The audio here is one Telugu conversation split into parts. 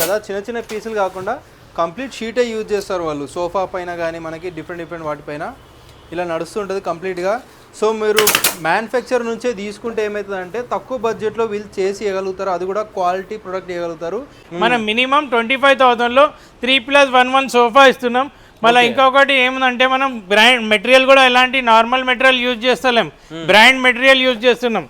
కదా చిన్న చిన్న పీసులు కాకుండా కంప్లీట్ షీటే యూజ్ చేస్తారు వాళ్ళు. సోఫా పైన కానీ మనకి డిఫరెంట్ వాటిపైన ఇలా నడుస్తుంటుంది కంప్లీట్గా. సో మీరు మ్యానుఫ్యాక్చర్ నుంచే తీసుకుంటే ఏమవుతుందంటే తక్కువ బడ్జెట్లో వీళ్ళు చేసి ఇవ్వగలుగుతారు, అది కూడా క్వాలిటీ ప్రొడక్ట్ ఇవ్వగలుగుతారు. మనం మినిమం 25,000లో 3+1 సోఫా ఇస్తున్నాం. మళ్ళీ ఇంకొకటి ఏముందంటే మనం బ్రాండ్ మెటీరియల్ కూడా ఎలాంటి నార్మల్ మెటీరియల్ యూజ్ చేస్తలేం, బ్రాండ్ మెటీరియల్ యూజ్ చేస్తున్నాం.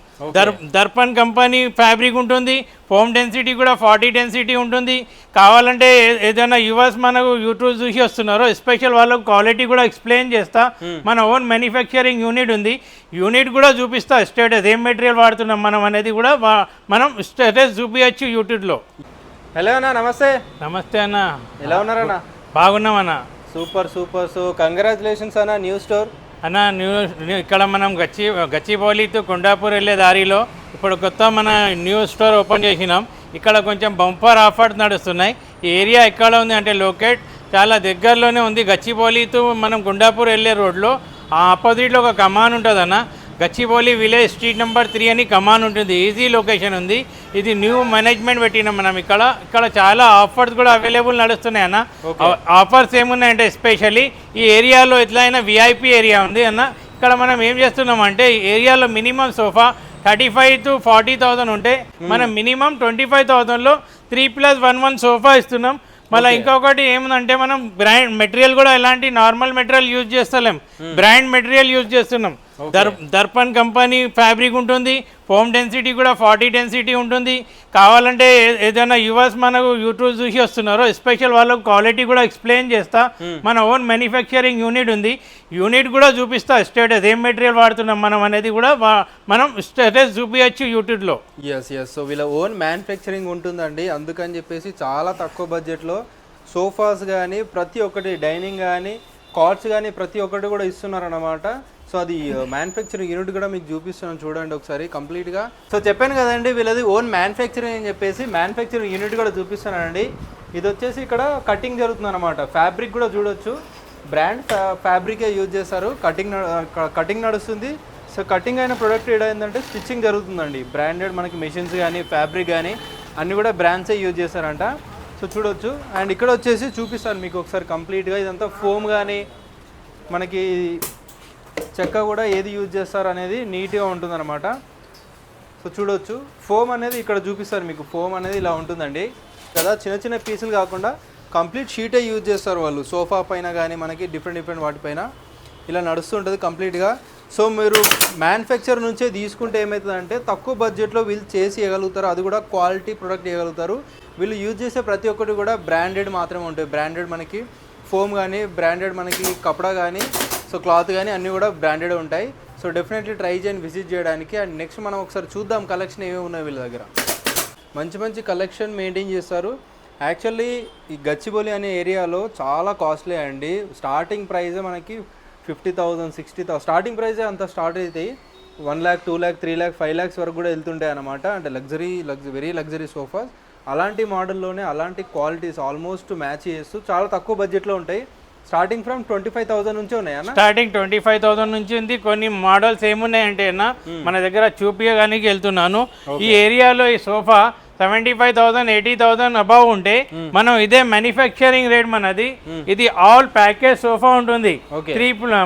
దర్పణ్ కంపెనీ ఫ్యాబ్రిక్ ఉంటుంది, ఫోమ్ డెన్సిటీ కూడా 40 డెన్సిటీ ఉంటుంది. కావాలంటే ఏదైనా యూవర్స్ మనకు యూట్యూబ్ చూసి వస్తున్నారో ఎస్పెషల్ వాళ్ళకు క్వాలిటీ కూడా ఎక్స్ప్లెయిన్ చేస్తా. మన ఓన్ మ్యానుఫ్యాక్చరింగ్ యూనిట్ ఉంది, యూనిట్ కూడా చూపిస్తా స్టేటస్ ఏం మెటీరియల్ వాడుతున్నాం మనం అనేది కూడా మనం స్టేటస్ చూపించచ్చు యూట్యూబ్లో. హలో అన్న, నమస్తే. నమస్తే అన్న, ఎలా ఉన్నారన్న? బాగున్నామన్న. సూపర్. సో కంగ్రాచులేషన్స్ అన్న, న్యూ స్టోర్ అన్న. ఇక్కడ మనం గచ్చిబౌలి టు కొండాపూర్ వెళ్ళే దారిలో ఇప్పుడు కొత్త మన న్యూ స్టోర్ ఓపెన్ చేసినాం. ఇక్కడ కొంచెం బంపర్ ఆఫర్స్ నడుస్తున్నాయి. ఈ ఏరియా ఎక్కడ ఉంది అంటే లొకేట్ చాలా దగ్గరలోనే ఉంది. గచ్చిబౌలి టు మనం కొండాపూర్ వెళ్ళే రోడ్లో ఆపోజిట్లో ఒక కమాన్ ఉంటుంది అన్న. గచ్చిబౌలి విలేజ్ స్ట్రీట్ నెంబర్ 3 అని కమాన్ ఉంటుంది. ఈజీ లొకేషన్ ఉంది. ఇది న్యూ మేనేజ్మెంట్ పెట్టినాం మనం. ఇక్కడ చాలా ఆఫర్స్ కూడా అవైలబుల్ నడుస్తున్నాయి అన్న. ఆఫర్స్ ఏమున్నాయంటే ఎస్పెషల్లీ ఈ ఏరియాలో ఎట్లయినా విఐపి ఏరియా ఉంది అన్న. ఇక్కడ మనం ఏం చేస్తున్నాం అంటే ఈ ఏరియాలో మినిమం సోఫా 35,000 to 40,000 ఉంటే మనం మినిమం 25,000లో 3+1 సోఫా ఇస్తున్నాం. మళ్ళీ ఇంకొకటి ఏముందంటే మనం బ్రాండ్ మెటీరియల్ కూడా ఎలాంటి నార్మల్ మెటీరియల్ యూజ్ చేస్తలేం, బ్రాండ్ మెటీరియల్ యూజ్ చేస్తున్నాం. దర్పణ్ కంపెనీ ఫ్యాబ్రిక్ ఉంటుంది, ఫోమ్ డెన్సిటీ కూడా 40 డెన్సిటీ ఉంటుంది. కావాలంటే ఏదైనా యూవర్స్ మనకు యూట్యూబ్ చూసి వస్తున్నారో ఎస్పెషల్ వాళ్ళకు క్వాలిటీ కూడా ఎక్స్ప్లెయిన్ చేస్తా. మన ఓన్ మ్యానుఫ్యాక్చరింగ్ యూనిట్ ఉంది, యూనిట్ కూడా చూపిస్తా స్టేటస్ ఏం మెటీరియల్ వాడుతున్నాం మనం అనేది కూడా మనం స్టేటస్ చూపించచ్చు యూట్యూబ్లో. ఎస్. సో వీళ్ళ ఓన్ మ్యానుఫ్యాక్చరింగ్ ఉంటుందండి, అందుకని చెప్పేసి చాలా తక్కువ బడ్జెట్లో సోఫాస్ కానీ ప్రతి ఒక్కటి, డైనింగ్ కానీ కార్డ్స్ కానీ ప్రతి ఒక్కటి కూడా ఇస్తున్నారన్నమాట. సో అది మ్యానుఫ్యాక్చరింగ్ యూనిట్ కూడా మీకు చూపిస్తున్నాను చూడండి ఒకసారి కంప్లీట్గా. సో చెప్పాను కదండి వీళ్ళది ఓన్ మ్యానుఫ్యాక్చరింగ్ అని చెప్పేసి మ్యానుఫ్యాక్చరింగ్ యూనిట్ కూడా చూపిస్తున్నానండి. ఇది వచ్చేసి ఇక్కడ కటింగ్ జరుగుతుంది అనమాట. ఫ్యాబ్రిక్ కూడా చూడొచ్చు, బ్రాండ్ ఫ్యాబ్రికే యూజ్ చేస్తారు. కటింగ్ నడుస్తుంది. సో కటింగ్ అయిన ప్రొడక్ట్ ఏంటంటే స్టిచ్చింగ్ జరుగుతుందండి. బ్రాండెడ్ మనకి మెషిన్స్ కానీ ఫ్యాబ్రిక్ కానీ అన్నీ కూడా బ్రాండ్సే యూజ్ చేస్తారంట. సో చూడొచ్చు. అండ్ ఇక్కడ వచ్చేసి చూపిస్తాను మీకు ఒకసారి కంప్లీట్గా. ఇదంతా ఫోమ్ కానీ మనకి చెక్క కూడా ఏది యూజ్ చేస్తారు అనేది నీట్గా ఉంటుందన్నమాట. సో చూడొచ్చు, ఫోమ్ అనేది ఇక్కడ చూపిస్తారు మీకు. ఫోమ్ అనేది ఇలా ఉంటుందండి కదా. చిన్న చిన్న పీసులు కాకుండా కంప్లీట్ షీటే యూజ్ చేస్తారు వాళ్ళు. సోఫా పైన కానీ మనకి డిఫరెంట్ వాటిపైన ఇలా నడుస్తుంటుంది కంప్లీట్గా. సో మీరు మ్యానుఫ్యాక్చర్ నుంచే తీసుకుంటే ఏమవుతుందంటే తక్కువ బడ్జెట్లో వీళ్ళు చేసి ఇవ్వగలుగుతారు, అది కూడా క్వాలిటీ ప్రొడక్ట్ ఇవ్వగలుగుతారు. వీళ్ళు యూజ్ చేసే ప్రతి ఒక్కటి కూడా బ్రాండెడ్ మాత్రమే ఉంటాయి. బ్రాండెడ్ మనకి ఫోమ్ కానీ, బ్రాండెడ్ మనకి కపడా కానీ, సో క్లాత్ కానీ అన్నీ కూడా బ్రాండెడ్ ఉంటాయి. సో డెఫినెట్లీ ట్రై చేయండి విజిట్ చేయడానికి. అండ్ నెక్స్ట్ మనం ఒకసారి చూద్దాం కలెక్షన్ ఏమేమి ఉన్నాయి వీళ్ళ దగ్గర. మంచి కలెక్షన్ మెయింటైన్ చేస్తారు. యాక్చువల్లీ ఈ గచ్చిబౌలి అనే ఏరియాలో చాలా కాస్ట్లీ అండి. స్టార్టింగ్ ప్రైజే మనకి 50,000, 60,000 స్టార్టింగ్ ప్రైజే అంత స్టార్ట్ అవుతాయి. 1 lakh, 2 lakh, 3 lakh, 5 lakhs వరకు కూడా వెళ్తుంటాయి అనమాట. అంటే వెరీ లగ్జరీ సోఫాస్. అలాంటి మోడల్లోనే అలాంటి క్వాలిటీస్ ఆల్మోస్ట్ మ్యాచ్ చేస్తూ చాలా తక్కువ బడ్జెట్లో ఉంటాయి. స్టార్టింగ్ ఫ్రమ్ 25,000 నుంచి ఉన్నాయన్న. స్టార్టింగ్ 25,000 నుంచి ఉంది. కొన్ని మోడల్స్ ఏమున్నాయంటే అన్న మన దగ్గర చూపించడానికి వెళ్తున్నాను. ఈ ఏరియాలో ఈ సోఫా 75,000, 80,000 అబౌవ్ ఉంటే మనం ఇదే మ్యానుఫ్యాక్చరింగ్ రేట్ మనది. ఇది ఆల్ ప్యాకేజ్ సోఫా ఉంటుంది.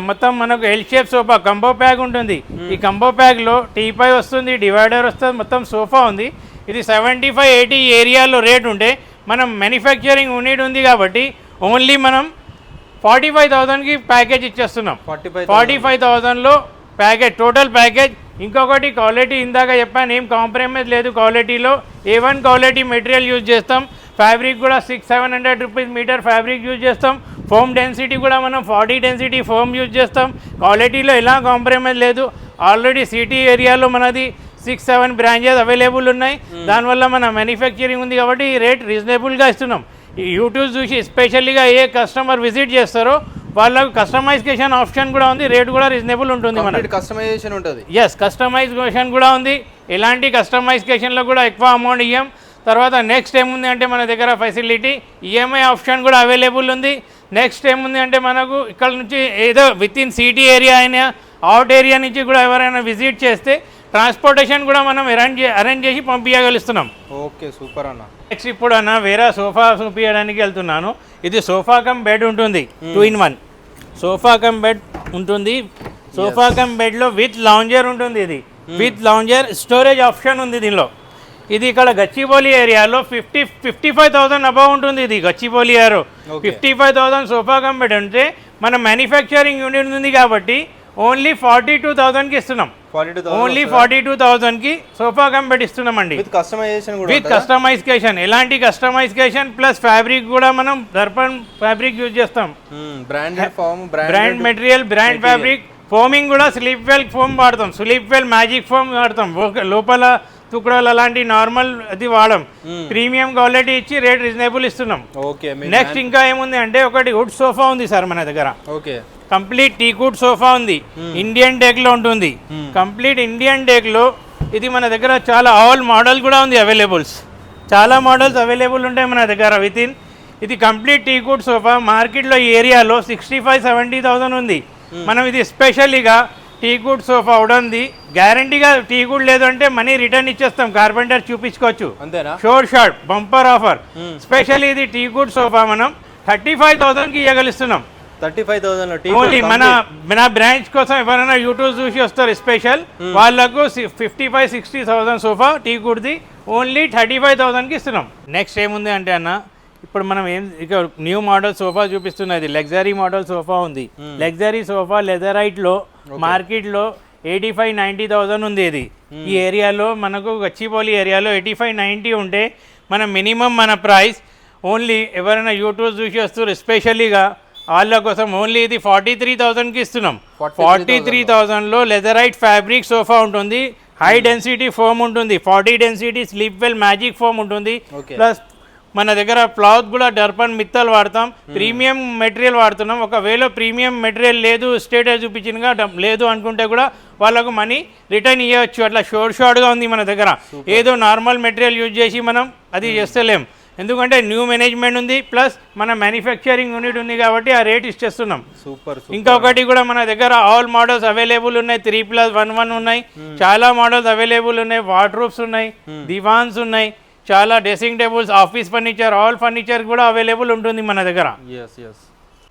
మొత్తం మనకు L shape sofa combo pack ఉంటుంది. ఈ కంబో ప్యాక్ లో టీపై వస్తుంది, డివైడర్ వస్తుంది, మొత్తం సోఫా ఉంది. ఇది 75-80 ఏరియాలో రేట్ ఉంటే మనం మ్యానుఫ్యాక్చరింగ్ యూనిట్ ఉంది కాబట్టి ఓన్లీ మనం 45,000కి ప్యాకేజ్ ఇచ్చేస్తున్నాం. 45,000లో ప్యాకేజ్, టోటల్ ప్యాకేజ్. ఇంకొకటి క్వాలిటీ ఇందాక చెప్పాను, ఏం కాంప్రమైజ్ లేదు క్వాలిటీలో. A1 క్వాలిటీ మెటీరియల్ యూజ్ చేస్తాం. ఫ్యాబ్రిక్ కూడా 600-700 రూపీస్ మీటర్ ఫ్యాబ్రిక్ యూజ్ చేస్తాం. ఫోమ్ డెన్సిటీ కూడా మనం 40 డెన్సిటీ ఫోమ్ యూజ్ చేస్తాం. క్వాలిటీలో ఎలా కాంప్రమైజ్ లేదు. ఆల్రెడీ సిటీ ఏరియాలో మనది 6-7 బ్రాంచెస్ అవైలబుల్ ఉన్నాయి. దానివల్ల మన మ్యానుఫ్యాక్చరింగ్ ఉంది కాబట్టి రేట్ రీజనబుల్గా ఇస్తున్నాం. ఈ యూట్యూబ్ చూసి స్పెషల్గా ఏ కస్టమర్ విజిట్ చేస్తారో వాళ్ళకు కస్టమైజేషన్ ఆప్షన్ కూడా ఉంది. రేట్ కూడా రీజనబుల్ ఉంటుంది. మనకి కస్టమైజేషన్ ఉంటుంది. ఎస్, కస్టమైజేషన్ కూడా ఉంది. ఎలాంటి కస్టమైజేషన్లో కూడా ఎక్కువ అమౌంట్ ఇవ్వం. తర్వాత నెక్స్ట్ ఏముంది అంటే మన దగ్గర ఫెసిలిటీ ఈఎంఐ ఆప్షన్ కూడా అవైలబుల్ ఉంది. నెక్స్ట్ ఏముంది అంటే మనకు ఇక్కడ నుంచి ఏదో విత్ ఇన్ సిటీ ఏరియా అయినా అవుట్ ఏరియా నుంచి కూడా ఎవరైనా విజిట్ చేస్తే ట్రాన్స్పోర్టేషన్ కూడా మనం అరేంజ్ చేసి పంపించగలుగుతున్నాం. ఓకే, సూపర్ అన్న. నెక్స్ట్ ఇప్పుడు అన్న వేరే సోఫా చూపించడానికి వెళ్తున్నాను. ఇది సోఫా కమ్ బెడ్ ఉంటుంది, 2 in 1 సోఫా కమ్ బెడ్ ఉంటుంది. సోఫా కమ్ బెడ్లో విత్ లౌంజర్ ఉంటుంది. ఇది విత్ లౌంజర్ స్టోరేజ్ ఆప్షన్ ఉంది దీనిలో. ఇది ఇక్కడ గచ్చిబౌలి ఏరియాలో 55,000 అబౌవ్ ఉంటుంది. ఇది Gachibowli area 55,000 sofa cum bed అంటే మన మ్యానుఫ్యాక్చరింగ్ యూనిట్ ఉంది కాబట్టి ఓన్లీ 42,000కి ఇస్తున్నాం. ఓన్లీ 42,000కి సోఫా కమ్ బెడ్ ఇస్తున్నామండి. విత్ కస్టమైజేషన్, ఎలాంటి కస్టమైజేషన్ ప్లస్ ఫ్యాబ్రిక్ కూడా మనం దర్పణ్ ఫ్యాబ్రిక్ యూజ్ చేస్తాం. Brand material, brand fabric. Foaming కూడా స్లీప్ వెల్ ఫోమ్ వాడతాం. స్లీప్ వెల్ మ్యాజిక్ ఫోమ్ వాడతాం. లోపల తుక్కడలు అలాంటి నార్మల్ అది వాడడం. ప్రీమియం క్వాలిటీ ఇచ్చి రేట్ రీజనబుల్ ఇస్తున్నాం. నెక్స్ట్ ఇంకా ఏముంది అంటే ఒకటి వుడ్ సోఫా ఉంది సార్ మన దగ్గర. కంప్లీట్ టీకుడ్ సోఫా ఉంది, ఇండియన్ టేక్ లో ఉంటుంది. కంప్లీట్ ఇండియన్ టేక్ లో ఇది మన దగ్గర చాలా ఆల్ మోడల్ కూడా ఉంది అవైలబుల్స్. చాలా మోడల్స్ అవైలబుల్ ఉంటాయి మన దగ్గర విత్ ఇన్. ఇది కంప్లీట్ టీకుడ్ సోఫా మార్కెట్లో ఈ ఏరియాలో 65-70,000 ఉంది. మనం ఇది స్పెషల్గా టీకుడ్ సోఫా ఉడంది గ్యారంటీగా. టీకుడ్ లేదు అంటే మనీ రిటర్న్ ఇచ్చేస్తాం, కార్పెంటర్ చూపించుకోవచ్చు. షోర్ షార్ట్ బంపర్ ఆఫర్. స్పెషల్ ఇది టీకుడ్ సోఫా మనం 35,000కి ఇవ్వగలుస్తున్నాం. 35,000 ఓన్లీ మన బ్రాంచ్ కోసం ఎవరైనా యూట్యూబ్ చూసి వస్తారు స్పెషల్ వాళ్ళకు 55-60,000 సోఫా టీకుడ్ది ఓన్లీ 35,000కి ఇస్తున్నాం. నెక్స్ట్ ఏముంది అంటే అన్న ఇప్పుడు మనం ఇక న్యూ మోడల్ సోఫా చూపిస్తున్నది. లగ్జరీ మోడల్ సోఫా ఉంది. లగ్జరీ సోఫా లెదరైట్లో మార్కెట్లో 85-90,000 ఉంది. ఇది ఈ ఏరియాలో మనకు గచ్చిబౌలి ఏరియాలో 85-90 ఉంటే మన మినిమం మన ప్రైస్ ఓన్లీ ఎవరైనా యూట్యూబ్ చూసి వస్తారు స్పెషల్గా వాళ్ళ కోసం ఓన్లీ ఇది 43,000కి ఇస్తున్నాం. 43,000లో లెదరైట్ ఫ్యాబ్రిక్ సోఫా ఉంటుంది. హై డెన్సిటీ ఫోమ్ ఉంటుంది. 40 density sleep well magic foam ఉంటుంది. ప్లస్ మన దగ్గర క్లాత్ కూడా డర్పన్ మిత్తల్ వాడతాం. ప్రీమియం మెటీరియల్ వాడుతున్నాం. ఒకవేళ ప్రీమియం మెటీరియల్ లేదు స్టేటస్ చూపించినగా లేదు అనుకుంటే కూడా వాళ్ళకు మనీ రిటర్న్ ఇవ్వచ్చు. అట్లా షార్ట్గా ఉంది మన దగ్గర. ఏదో నార్మల్ మెటీరియల్ యూజ్ చేసి మనం అది చేస్తలేం. ఎందుకంటే న్యూ మేనేజ్మెంట్ ఉంది ప్లస్ మన మ్యానుఫ్యాక్చరింగ్ యూనిట్ ఉంది కాబట్టి ఆ రేట్ ఇచ్చేస్తున్నాం. ఇంకొకటి కూడా మన దగ్గర ఆల్ మోడల్స్ అవైలబుల్ ఉన్నాయి. 3+1 ఉన్నాయి. చాలా మోడల్స్ అవైలబుల్ ఉన్నాయి. వార్డ్రోబ్స్ ఉన్నాయి, దివాన్స్ ఉన్నాయి, చాలా dressing tables, office furniture, all furniture కూడా అవైలబుల్ ఉంటుంది మన దగ్గర.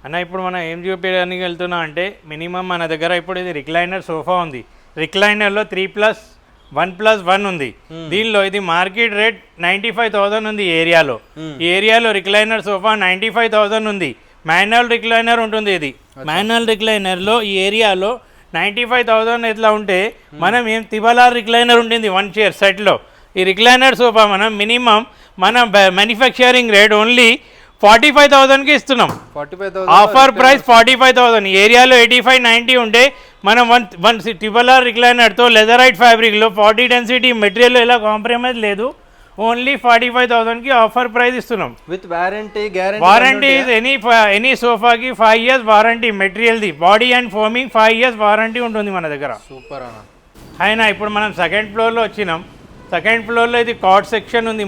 అన్న ఇప్పుడు మనం ఏం చూపించడానికి వెళ్తున్నా అంటే మినిమం మన దగ్గర ఇప్పుడు ఇది రిక్లైనర్ సోఫా ఉంది. రిక్లైనర్లో 3+1 ఉంది. దీనిలో ఇది మార్కెట్ రేట్ 95,000 ఉంది. ఈ ఏరియాలో రిక్లైనర్ సోఫా 95,000 ఉంది. మాన్యువల్ రిక్లైనర్ ఉంటుంది. ఇది మాన్యువల్ రిక్లైనర్లో ఈ ఏరియాలో 95,000 ఎట్లా ఉంటే మనం ఏం తిబలార్ రిక్లైనర్ ఉంటుంది 1 చైర్ సెట్లో. ఈ రిక్లైనర్ సోఫా మనం మినిమం మన మ్యానుఫ్యాక్చరింగ్ రేట్ ఓన్లీ 45,000కి ఇస్తున్నాం. Offer price 45,000. ఏరియాలో 85-90 ఉంటే మనం వన్ ట్రిపుల్-ఆర్ రిక్లైనర్తో లెదరైట్ ఫ్యాబ్రిక్లో 40 డెన్సిటీ మెటీరియల్ ఎలా కాంప్రమైజ్ లేదు. ఓన్లీ 45,000కి ఆఫర్ ప్రైస్ ఇస్తున్నాం. విత్ వారంటీ వారంటీ ఎనీ సోఫాకి 5 years వారంటీ. మెటీరియల్ది body and foaming 5 years warranty ఉంటుంది మన దగ్గర. సూపర్ అన్న. అయినా ఇప్పుడు మనం సెకండ్ ఫ్లోర్లో వచ్చినాం. సెకండ్ ఫ్లోర్లో ఇది కాట్ సెక్షన్ ఉంది.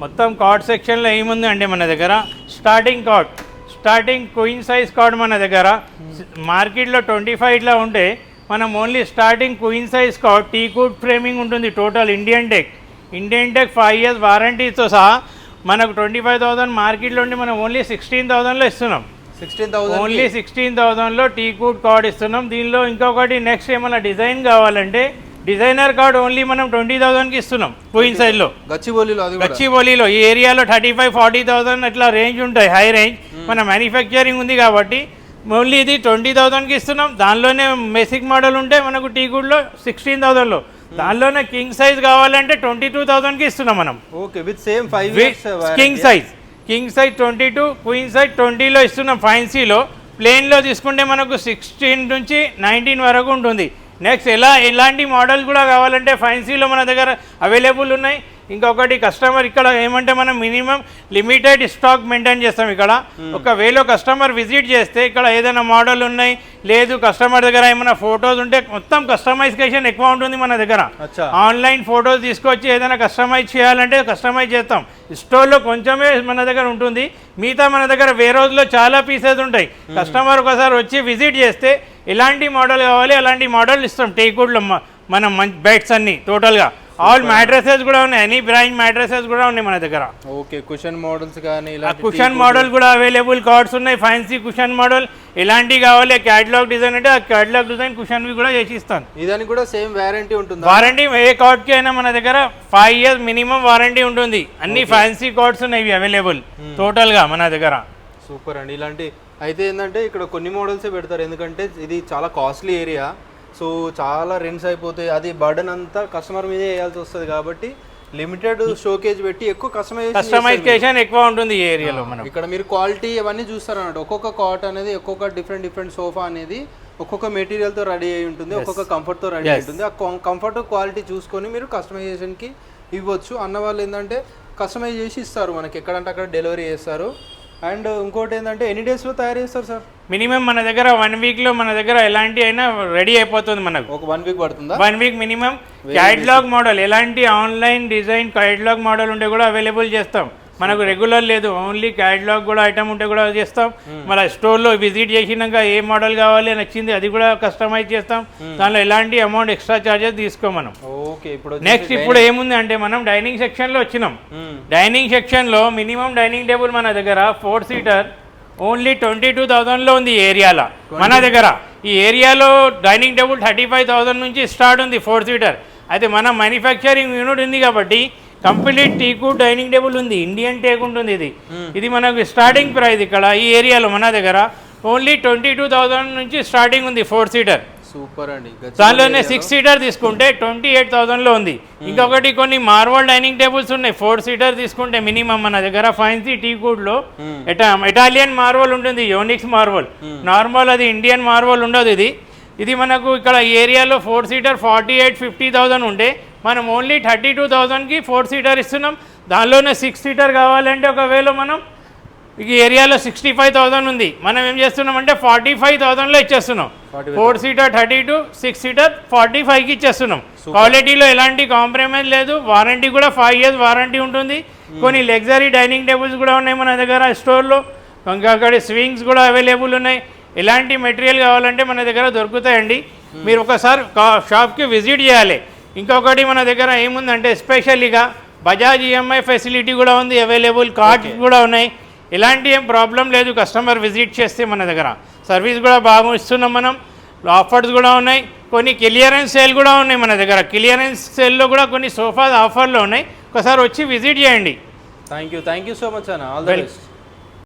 మొత్తం కాట్ సెక్షన్లో ఏముంది అంటే మన దగ్గర స్టార్టింగ్ క్వీన్ సైజ్ కాట్ మన దగ్గర మార్కెట్లో 25 ఇట్లా ఉంటే మనం only starting queen size cot teakwood framing ఉంటుంది. టోటల్ ఇండియన్ టెక్ 5 years వారంటీతో సహా మనకు 25,000 మార్కెట్లో ఉండి మనం ఓన్లీ 16,000లో ఇస్తున్నాం. 16,000 ఓన్లీ 16,000లో టీకుడ్ కార్డ్ ఇస్తున్నాం. దీనిలో ఇంకొకటి నెక్స్ట్ ఏమైనా డిజైన్ కావాలంటే డిజైనర్ కార్డ్ ఓన్లీ మనం 20,000కి ఇస్తున్నాం. క్వీన్ సైజ్లో గచ్చిబౌలిలో ఈ ఏరియాలో 35-40,000 అట్లా రేంజ్ ఉంటాయి. హై రేంజ్ మన మ్యానుఫ్యాక్చరింగ్ ఉంది కాబట్టి ఓన్లీ ఇది 20,000కి ఇస్తున్నాం. దానిలోనే బేసిక్ మోడల్ ఉంటే మనకు టీకుడ్లో 16,000లో, దానిలోనే కింగ్ సైజ్ కావాలంటే 22,000కి ఇస్తున్నాం మనం. Okay with same 5 years king size 22, queen size 20లో ఇస్తున్నాం. ఫైన్సీలో ప్లేన్లో తీసుకుంటే మనకు 16 నుంచి 19 వరకు ఉంటుంది. నెక్స్ట్ ఎలాంటి మోడల్ కూడా కావాలంటే ఫైన్సీలో మన దగ్గర అవైలబుల్ ఉన్నాయి. ఇంకొకటి కస్టమర్ ఇక్కడ ఏమంటే మనం మినిమం లిమిటెడ్ స్టాక్ మెయింటైన్ చేస్తాం. ఇక్కడ ఒకవేళ కస్టమర్ విజిట్ చేస్తే ఇక్కడ ఏదైనా మోడల్ ఉన్నాయి లేదు కస్టమర్ దగ్గర ఏమైనా ఫొటోస్ ఉంటే మొత్తం కస్టమైజేషన్ ఎక్కువ ఉంటుంది మన దగ్గర. ఆన్లైన్ ఫొటోస్ తీసుకొచ్చి ఏదైనా కస్టమైజ్ చేయాలంటే కస్టమైజ్ చేస్తాం. స్టోర్లో కొంచెమే మన దగ్గర ఉంటుంది. మిగతా మన దగ్గర వేరోజ్లో చాలా పీసెస్ ఉంటాయి. కస్టమర్ ఒకసారి వచ్చి విజిట్ చేస్తే ఎలాంటి మోడల్ కావాలి అలాంటి మోడల్ ఇస్తాం. టేకుడ్లో మనం బెడ్స్ అన్నీ టోటల్గా ఆల్ మ్యాట్రసెస్ కూడా ఉన్నాయి, ఎనీ బ్రాండ్ మ్యాట్రసెస్ కూడా ఉన్నాయి మన దగ్గర. ఓకే, కుషన్ మోడల్స్ కానీ ఇలా కుషన్ మోడల్ కూడా అవైలబుల్ కార్డ్స్ ఉన్నాయి, ఫ్యాన్సీ కుషన్ మోడల్ ఎలాంటివి కావాలి, క్యాటలాగ్ డిజైన్ అంటే ఆ క్యాటలాగ్ డిజైన్ కుషన్వి కూడా చేసి ఇస్తాను. ఇదానికి కూడా సేమ్ వారంటీ ఉంటుంది. వారంటీ ఏ కార్డ్కి అయినా మన దగ్గర 5 years మినిమం వారంటీ ఉంటుంది. అన్ని ఫ్యాన్సీ కార్డ్స్ ఉన్నాయి ఇవి అవైలబుల్ టోటల్గా మన దగ్గర. సూపర్ అండి. ఇలాంటి అయితే ఏంటంటే ఇక్కడ కొన్ని మోడల్సే పెడతారు, ఎందుకంటే ఇది చాలా కాస్ట్లీ ఏరియా, సో చాలా రెంట్స్ అయిపోతాయి, అది బర్డన్ అంతా కస్టమర్ మీదే వేయాల్సి వస్తుంది. కాబట్టి లిమిటెడ్ షోకేజ్ పెట్టి ఎక్కువ కస్టమైజేషన్ ఎక్కువ ఉంటుంది ఈ ఏరియాలో. మనం ఇక్కడ మీరు క్వాలిటీ అవన్నీ చూస్తారు అన్నట్టు. ఒక్కొక్క కాట్ అనేది ఒక్కొక్క డిఫరెంట్ సోఫా అనేది ఒక్కొక్క మెటీరియల్తో రెడీ అయి ఉంటుంది, ఒక్కొక్క కంఫర్ట్తో రెడీ అయి ఉంటుంది. ఆ కంఫర్ట్ క్వాలిటీ చూసుకొని మీరు కస్టమైజేషన్కి ఇవ్వచ్చు. అన్న వాళ్ళు ఏంటంటే కస్టమైజ్ చేసి ఇస్తారు మనకి, ఎక్కడంటే అక్కడ డెలివరీ చేస్తారు. అండ్ ఇంకోటి ఏంటంటే ఎన్ని డేస్లో తయారు చేస్తారు సార్? మినిమం మన దగ్గర 1 weekలో మన దగ్గర ఎలాంటి అయినా రెడీ అయిపోతుంది మనకు. ఒక 1 week పడుతుందా? 1 week మినిమం. క్యాటలాగ్ మోడల్ ఎలాంటి ఆన్లైన్ డిజైన్ క్యాటలాగ్ మోడల్ ఉంటే కూడా అవైలబుల్ చేస్తాం. మనకు రెగ్యులర్ లేదు, ఓన్లీ క్యాటలాగ్ కూడా ఐటమ్ ఉంటే కూడా చేస్తాం. మన స్టోర్లో విజిట్ చేసినాక ఏ మోడల్ కావాలి నచ్చింది అది కూడా కస్టమైజ్ చేస్తాం. దానిలో ఎలాంటి అమౌంట్ ఎక్స్ట్రా చార్జెస్ తీసుకో మనం. ఓకే, నెక్స్ట్ ఇప్పుడు ఏముంది అంటే మనం డైనింగ్ సెక్షన్లో వచ్చినాం. డైనింగ్ సెక్షన్లో మినిమం డైనింగ్ టేబుల్ మన దగ్గర 4 seater ఓన్లీ 22,000లో ఉంది ఈ ఏరియాలో మన దగ్గర. ఈ ఏరియాలో డైనింగ్ టేబుల్ 35,000 నుంచి స్టార్ట్ ఉంది 4 seater. అయితే మన మ్యానుఫ్యాక్చరింగ్ యూనిట్ ఉంది కాబట్టి కంప్లీట్ టీకు డైనింగ్ టేబుల్ ఉంది, ఇండియన్ టేక్ ఉంటుంది. ఇది మనకు స్టార్టింగ్ ప్రైస్ ఇక్కడ ఈ ఏరియాలో మన దగ్గర ఓన్లీ 22,000 నుంచి స్టార్టింగ్ ఉంది 4 seater. సూపర్ అండి. దానిలోనే 6 seater తీసుకుంటే 28,000లో ఉంది. ఇంకొకటి కొన్ని మార్వల్ డైనింగ్ టేబుల్స్ ఉన్నాయి 4 seater తీసుకుంటే మినిమం మన దగ్గర ఫ్యాన్సీ టీకుడ్లో ఇటాలియన్ మార్వల్ ఉంటుంది, యోనిక్స్ మార్వల్. నార్మల్ అది ఇండియన్ మార్వల్ ఉండదు. ఇది మనకు ఇక్కడ ఏరియాలో 4 seater 48-50,000 ఉంటే మనం ఓన్లీ 32,000కి 4 seater ఇస్తున్నాం. దానిలోనే 6 seater కావాలంటే ఒకవేళ మనం ఈ ఏరియాలో 65,000 ఉంది, మనం ఏం చేస్తున్నాం అంటే 45,000లో ఇచ్చేస్తున్నాం. 4 seater 32, 6 seater 45కి ఇచ్చేస్తున్నాం. క్వాలిటీలో ఎలాంటి కాంప్రమైజ్ లేదు, వారంటీ కూడా 5 years వారంటీ ఉంటుంది. కొన్ని లగ్జరీ డైనింగ్ టేబుల్స్ కూడా ఉన్నాయి మన దగ్గర స్టోర్లో. ఇంకా అక్కడ స్వింగ్స్ కూడా అవైలబుల్ ఉన్నాయి. ఎలాంటి మెటీరియల్ కావాలంటే మన దగ్గర దొరుకుతాయండి. మీరు ఒకసారి షాప్కి విజిట్ చేయాలి. ఇంకొకటి మన దగ్గర ఏముందంటే స్పెషల్గా బజాజ్ ఈఎంఐ ఫెసిలిటీ కూడా ఉంది, అవైలబుల్ కార్డ్స్ కూడా ఉన్నాయి. ఎలాంటి ఏం ప్రాబ్లం లేదు, కస్టమర్ విజిట్ చేస్తే మన దగ్గర సర్వీస్ కూడా బాగా ఇస్తున్నాం మనం. ఆఫర్స్ కూడా ఉన్నాయి, కొన్ని క్లియరెన్స్ సేల్ కూడా ఉన్నాయి మన దగ్గర. క్లియరెన్స్ సేల్లో కూడా కొన్ని సోఫాస్ ఆఫర్లో ఉన్నాయి, ఒకసారి వచ్చి విజిట్ చేయండి. థ్యాంక్ యూ సో మచ్ అన్న. All the best.